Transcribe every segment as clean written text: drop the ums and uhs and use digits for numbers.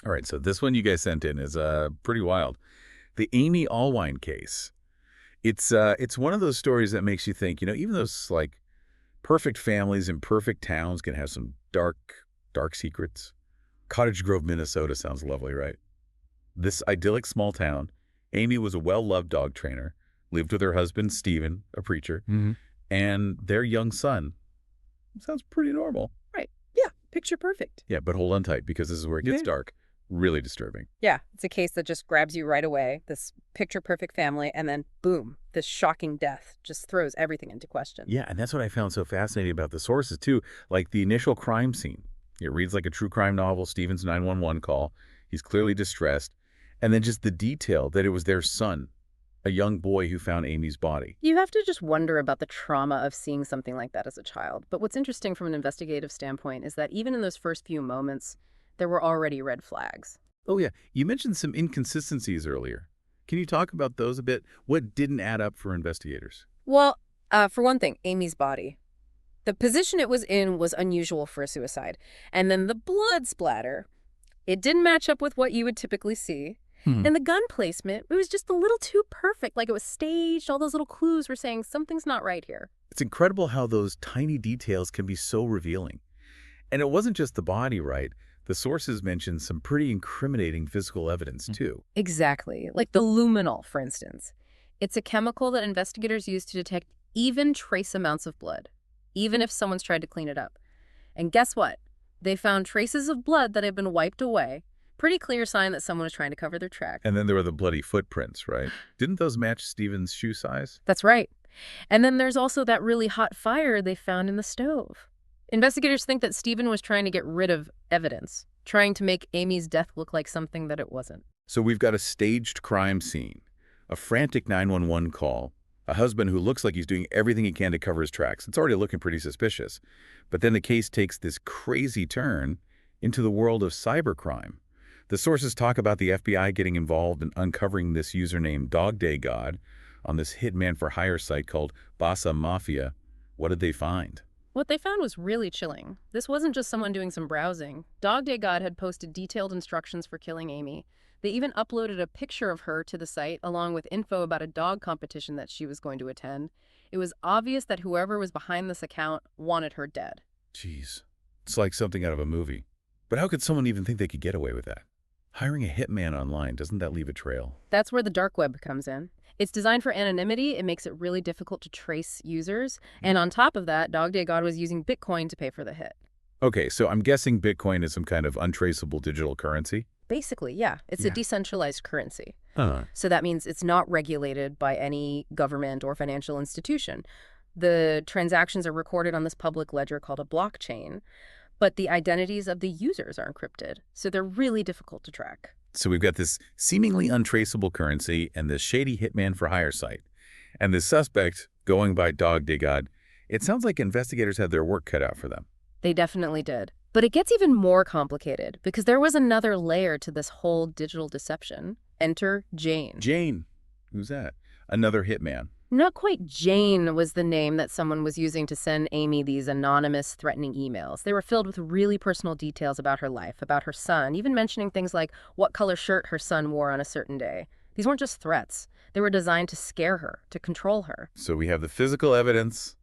All right, so this one you guys sent in is pretty wild. The Amy Allwine case. It's one of those stories that makes you think, even those like perfect families in perfect towns can have some dark, dark secrets. Cottage Grove, Minnesota sounds lovely, right? This idyllic small town, Amy was a well-loved dog trainer, lived with her husband, Stephen, a preacher, and their young son. Sounds pretty normal. Right. Yeah. Picture perfect. Yeah, but hold on tight because this is where it gets Yeah. dark. Really disturbing. Yeah. It's a case that just grabs you right away, this picture perfect family, and then boom, this shocking death just throws everything into question. Yeah, and that's what I found so fascinating about the sources, too. Like the initial crime scene. It reads like a true crime novel, Stephen's 911 call. He's clearly distressed. And then just the detail that it was their son, a young boy who found Amy's body. You have to just wonder about the trauma of seeing something like that as a child. But what's interesting from an investigative standpoint is that even in those first few moments, there were already red flags. Oh, yeah. You mentioned some inconsistencies earlier. Can you talk about those a bit? What didn't add up for investigators? Well, for one thing, Amy's body. The position it was in was unusual for a suicide. And then the blood splatter, it didn't match up with what you would typically see. And the gun placement, it was just a little too perfect, like it was staged. All those little clues were saying something's not right here. It's incredible how those tiny details can be so revealing. And it wasn't just the body, right? The sources mentioned some pretty incriminating physical evidence, too. Exactly. Like the luminol, for instance. It's a chemical that investigators use to detect even trace amounts of blood, even if someone's tried to clean it up. And guess what? They found traces of blood that had been wiped away. Pretty clear sign that someone was trying to cover their tracks. And then there were the bloody footprints, right? Didn't those match Stephen's shoe size? That's right. And then there's also that really hot fire they found in the stove. Investigators think that Stephen was trying to get rid of evidence, trying to make Amy's death look like something that it wasn't. So we've got a staged crime scene, a frantic 911 call, a husband who looks like he's doing everything he can to cover his tracks. It's already looking pretty suspicious. But then the case takes this crazy turn into the world of cybercrime. The sources talk about the FBI getting involved in uncovering this username Dog Day God on this hitman for hire site called Bassa Mafia. What did they find? What they found was really chilling. This wasn't just someone doing some browsing. Dog Day God had posted detailed instructions for killing Amy. They even uploaded a picture of her to the site along with info about a dog competition that she was going to attend. It was obvious that whoever was behind this account wanted her dead. Jeez, it's like something out of a movie. But how could someone even think they could get away with that? Hiring a hitman online, doesn't that leave a trail? That's where the dark web comes in. It's designed for anonymity. It makes it really difficult to trace users. And on top of that, Dog Day God was using Bitcoin to pay for the hit. Okay, so I'm guessing Bitcoin is some kind of untraceable digital currency? Basically, yeah. It's a decentralized currency. Huh. So that means it's not regulated by any government or financial institution. The transactions are recorded on this public ledger called a blockchain, but the identities of the users are encrypted, so they're really difficult to track. So we've got this seemingly untraceable currency and this shady hitman for hire site. And the suspect, going by Dog Day God, it sounds like investigators had their work cut out for them. They definitely did. But it gets even more complicated because there was another layer to this whole digital deception. Enter Jane. Jane. Who's that? Another hitman. Not quite Jane was the name that someone was using to send Amy these anonymous, threatening emails. They were filled with really personal details about her life, about her son, even mentioning things like what color shirt her son wore on a certain day. These weren't just threats. They were designed to scare her, to control her. So we have the physical evidence,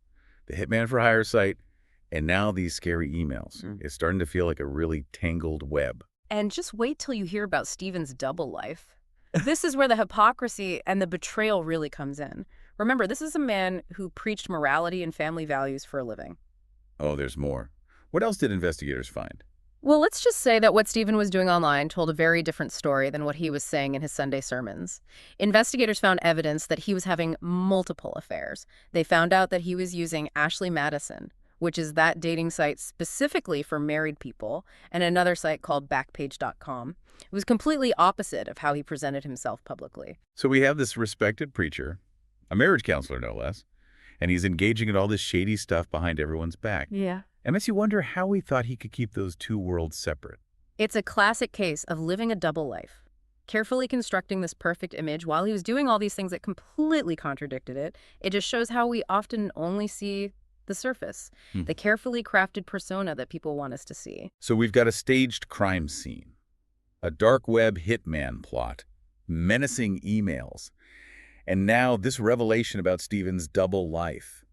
the hitman for hire site, and now these scary emails. It's starting to feel like a really tangled web. And just wait till you hear about Stephen's double life. This is where the hypocrisy and the betrayal really comes in. Remember, this is a man who preached morality and family values for a living. Oh, there's more. What else did investigators find? Well, let's just say that what Stephen was doing online told a very different story than what he was saying in his Sunday sermons. Investigators found evidence that he was having multiple affairs. They found out that he was using Ashley Madison, which is that dating site specifically for married people, and another site called Backpage.com. It was completely opposite of how he presented himself publicly. So we have this respected preacher, a marriage counselor no less, and he's engaging in all this shady stuff behind everyone's back. Yeah. It makes you wonder how he thought he could keep those two worlds separate. It's a classic case of living a double life, carefully constructing this perfect image while he was doing all these things that completely contradicted it. It just shows how we often only see the surface, the carefully crafted persona that people want us to see. So we've got a staged crime scene, A dark web hitman plot, menacing emails, and now this revelation about Stephen's double life.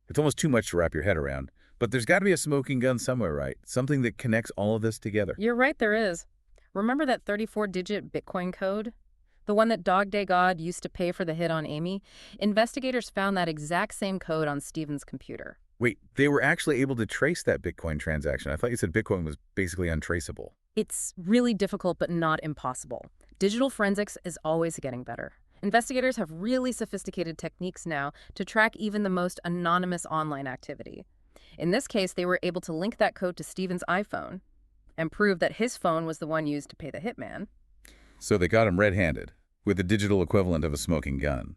It's almost too much to wrap your head around, but there's got to be a smoking gun somewhere, right? Something that connects all of this together. You're right, there is. Remember that 34-digit Bitcoin code? The one that Dog Day God used to pay for the hit on Amy? Investigators found that exact same code on Stephen's computer. Wait, they were actually able to trace that Bitcoin transaction. I thought you said Bitcoin was basically untraceable. It's really difficult, but not impossible. Digital forensics is always getting better. Investigators have really sophisticated techniques now to track even the most anonymous online activity. In this case, they were able to link that code to Stephen's iPhone and prove that his phone was the one used to pay the hitman. So they got him red-handed, with the digital equivalent of a smoking gun.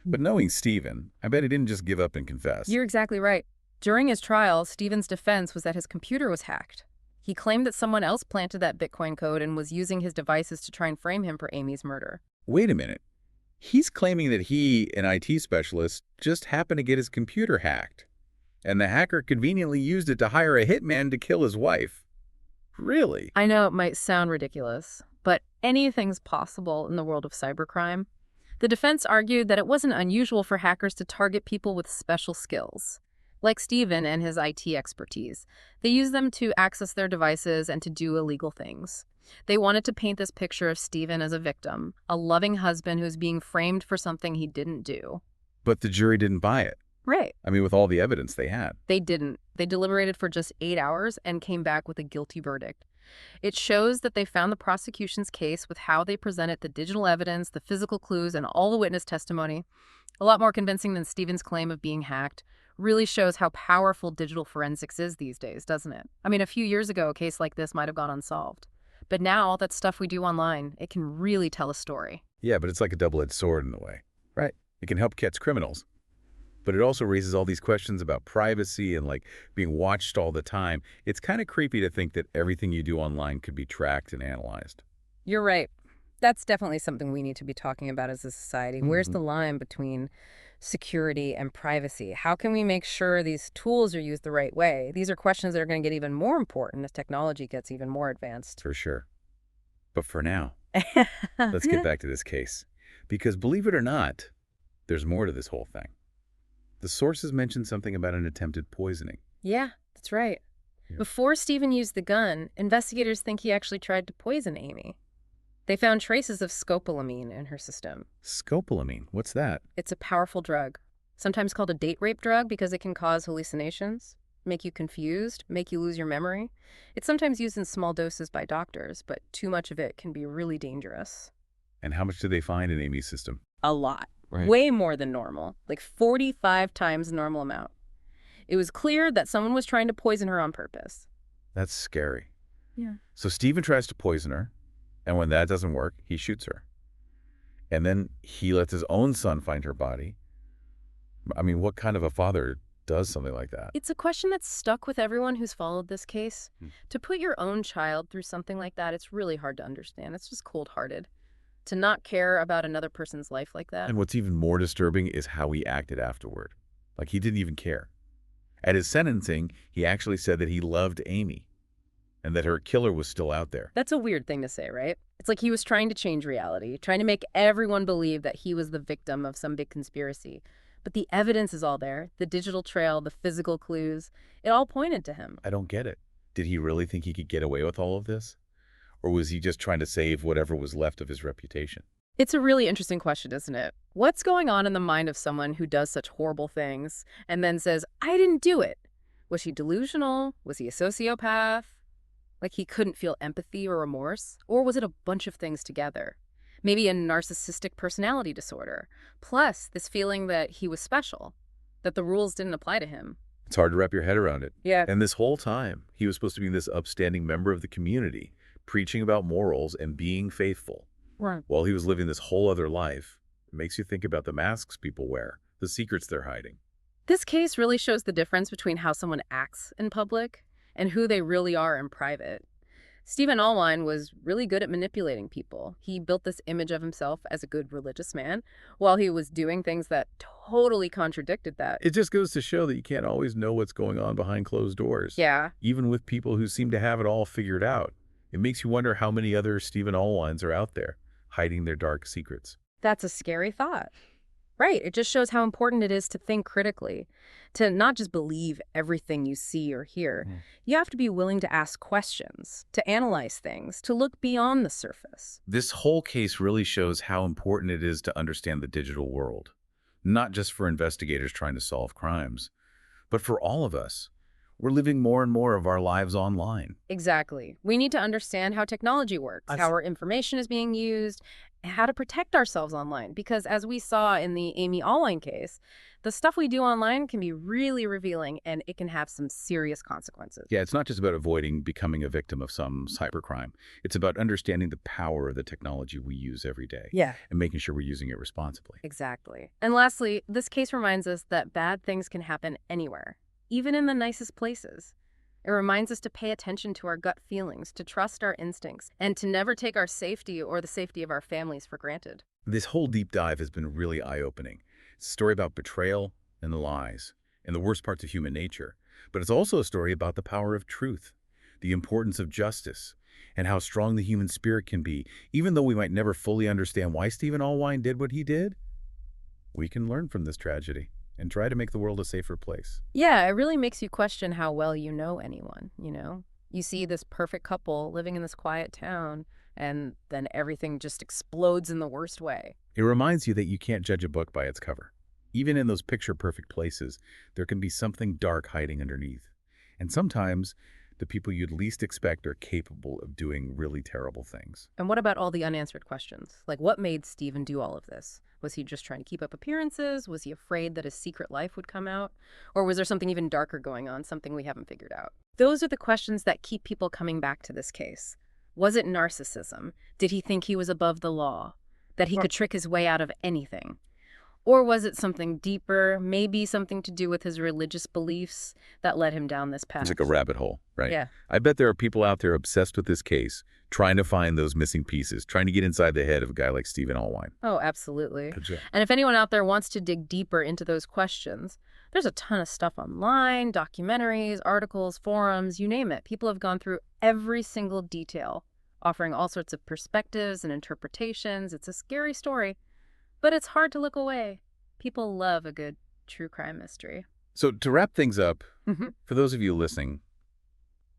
But knowing Stephen, I bet he didn't just give up and confess. You're exactly right. During his trial, Stephen's defense was that his computer was hacked. He claimed that someone else planted that Bitcoin code and was using his devices to try and frame him for Amy's murder. Wait a minute. He's claiming that he, an IT specialist, just happened to get his computer hacked, and the hacker conveniently used it to hire a hitman to kill his wife. Really? I know it might sound ridiculous, but anything's possible in the world of cybercrime. The defense argued that it wasn't unusual for hackers to target people with special skills, like Stephen and his IT expertise. They used them to access their devices and to do illegal things. They wanted to paint this picture of Stephen as a victim, a loving husband who's being framed for something he didn't do. But the jury didn't buy it. Right. I mean, with all the evidence they had. They didn't. They deliberated for just 8 hours and came back with a guilty verdict. It shows that they found the prosecution's case with how they presented the digital evidence, the physical clues, and all the witness testimony. A lot more convincing than Stephen's claim of being hacked. Really shows how powerful digital forensics is these days, doesn't it? I mean, a few years ago, a case like this might have gone unsolved. But now, all that stuff we do online, it can really tell a story. Yeah, but it's like a double-edged sword in a way. Right. It can help catch criminals. But it also raises all these questions about privacy and, like, being watched all the time. It's kind of creepy to think that everything you do online could be tracked and analyzed. You're right. That's definitely something we need to be talking about as a society. Where's the line between security and privacy? How can we make sure these tools are used the right way? These are questions that are going to get even more important as technology gets even more advanced. For sure. But for now, let's get back to this case. Because believe it or not, there's more to this whole thing. The sources mentioned something about an attempted poisoning. Yeah, that's right. Yeah. Before Stephen used the gun, investigators think he actually tried to poison Amy. They found traces of scopolamine in her system. Scopolamine? What's that? It's a powerful drug, sometimes called a date rape drug because it can cause hallucinations, make you confused, make you lose your memory. It's sometimes used in small doses by doctors, but too much of it can be really dangerous. And how much did they find in Amy's system? A lot. Right. Way more than normal, like 45 times the normal amount. It was clear that someone was trying to poison her on purpose. That's scary. Yeah. So Stephen tries to poison her, and when that doesn't work, he shoots her. And then he lets his own son find her body. I mean, what kind of a father does something like that? It's a question that's stuck with everyone who's followed this case. To put your own child through something like that, it's really hard to understand. It's just cold-hearted. To not care about another person's life like that. And what's even more disturbing is how he acted afterward. Like, he didn't even care. At his sentencing, he actually said that he loved Amy and that her killer was still out there. That's a weird thing to say, right? It's like he was trying to change reality, trying to make everyone believe that he was the victim of some big conspiracy. But the evidence is all there. The digital trail, the physical clues, it all pointed to him. I don't get it. Did he really think he could get away with all of this? Or was he just trying to save whatever was left of his reputation? It's a really interesting question, isn't it? What's going on in the mind of someone who does such horrible things and then says, I didn't do it? Was he delusional? Was he a sociopath? Like he couldn't feel empathy or remorse? Or was it a bunch of things together? Maybe a narcissistic personality disorder, plus this feeling that he was special, that the rules didn't apply to him. It's hard to wrap your head around it. Yeah. And this whole time, he was supposed to be this upstanding member of the community, preaching about morals and being faithful. Right. While he was living this whole other life, it makes you think about the masks people wear, the secrets they're hiding. This case really shows the difference between how someone acts in public and who they really are in private. Stephen Allwine was really good at manipulating people. He built this image of himself as a good religious man while he was doing things that totally contradicted that. It just goes to show that you can't always know what's going on behind closed doors. Yeah. Even with people who seem to have it all figured out. It makes you wonder how many other Stephen Allwines are out there, hiding their dark secrets. That's a scary thought. Right. It just shows how important it is to think critically, to not just believe everything you see or hear. Mm. You have to be willing to ask questions, to analyze things, to look beyond the surface. This whole case really shows how important it is to understand the digital world, not just for investigators trying to solve crimes, but for all of us. We're living more and more of our lives online. Exactly. We need to understand how technology works, how our information is being used, and how to protect ourselves online. Because as we saw in the Amy Allwine case, the stuff we do online can be really revealing and it can have some serious consequences. Yeah, it's not just about avoiding becoming a victim of some cybercrime. It's about understanding the power of the technology we use every day Yeah. and making sure we're using it responsibly. Exactly. And lastly, this case reminds us that bad things can happen anywhere, even in the nicest places. It reminds us to pay attention to our gut feelings, to trust our instincts, and to never take our safety or the safety of our families for granted. This whole deep dive has been really eye-opening. It's a story about betrayal and the lies and the worst parts of human nature. But it's also a story about the power of truth, the importance of justice, and how strong the human spirit can be. Even though we might never fully understand why Stephen Allwine did what he did, we can learn from this tragedy and try to make the world a safer place. Yeah, it really makes you question how well you know anyone, you know? You see this perfect couple living in this quiet town, and then everything just explodes in the worst way. It reminds you that you can't judge a book by its cover. Even in those picture-perfect places, there can be something dark hiding underneath. And sometimes, the people you'd least expect are capable of doing really terrible things. And what about all the unanswered questions? Like, what made Stephen do all of this? Was he just trying to keep up appearances? Was he afraid that his secret life would come out? Or was there something even darker going on, something we haven't figured out? Those are the questions that keep people coming back to this case. Was it narcissism? Did he think he was above the law? That he could trick his way out of anything? Or was it something deeper, maybe something to do with his religious beliefs that led him down this path? It's like a rabbit hole, right? Yeah. I bet there are people out there obsessed with this case, trying to find those missing pieces, trying to get inside the head of a guy like Stephen Allwine. Oh, absolutely. Gotcha. And if anyone out there wants to dig deeper into those questions, there's a ton of stuff online, documentaries, articles, forums, you name it. People have gone through every single detail, offering all sorts of perspectives and interpretations. It's a scary story, but it's hard to look away. People love a good true crime mystery. So to wrap things up, Mhm. for those of you listening,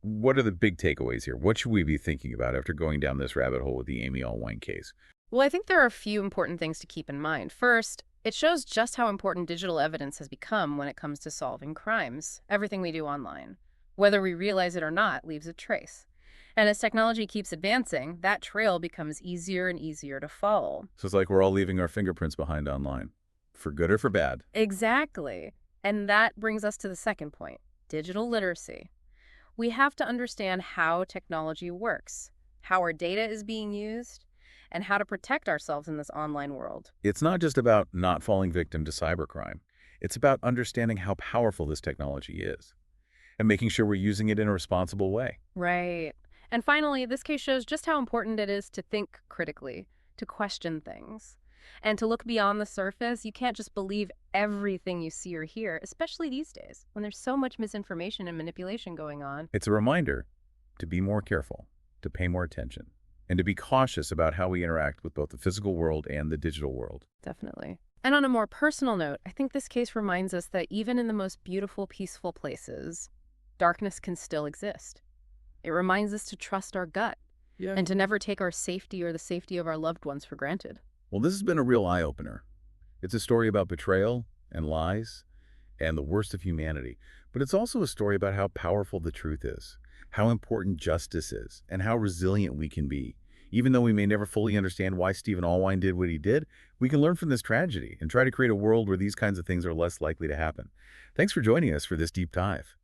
what are the big takeaways here? What should we be thinking about after going down this rabbit hole with the Amy Allwine case? Well, I think there are a few important things to keep in mind. First, it shows just how important digital evidence has become when it comes to solving crimes. Everything we do online, whether we realize it or not, leaves a trace. And as technology keeps advancing, that trail becomes easier and easier to follow. So it's like we're all leaving our fingerprints behind online, for good or for bad. Exactly. And that brings us to the second point, digital literacy. We have to understand how technology works, how our data is being used, and how to protect ourselves in this online world. It's not just about not falling victim to cybercrime. It's about understanding how powerful this technology is and making sure we're using it in a responsible way. Right. And finally, this case shows just how important it is to think critically, to question things, and to look beyond the surface. You can't just believe everything you see or hear, especially these days when there's so much misinformation and manipulation going on. It's a reminder to be more careful, to pay more attention, and to be cautious about how we interact with both the physical world and the digital world. Definitely. And on a more personal note, I think this case reminds us that even in the most beautiful, peaceful places, darkness can still exist. It reminds us to trust our gut and to never take our safety or the safety of our loved ones for granted. Well, this has been a real eye-opener. It's a story about betrayal and lies and the worst of humanity. But it's also a story about how powerful the truth is, how important justice is, and how resilient we can be. Even though we may never fully understand why Stephen Allwine did what he did, we can learn from this tragedy and try to create a world where these kinds of things are less likely to happen. Thanks for joining us for this deep dive.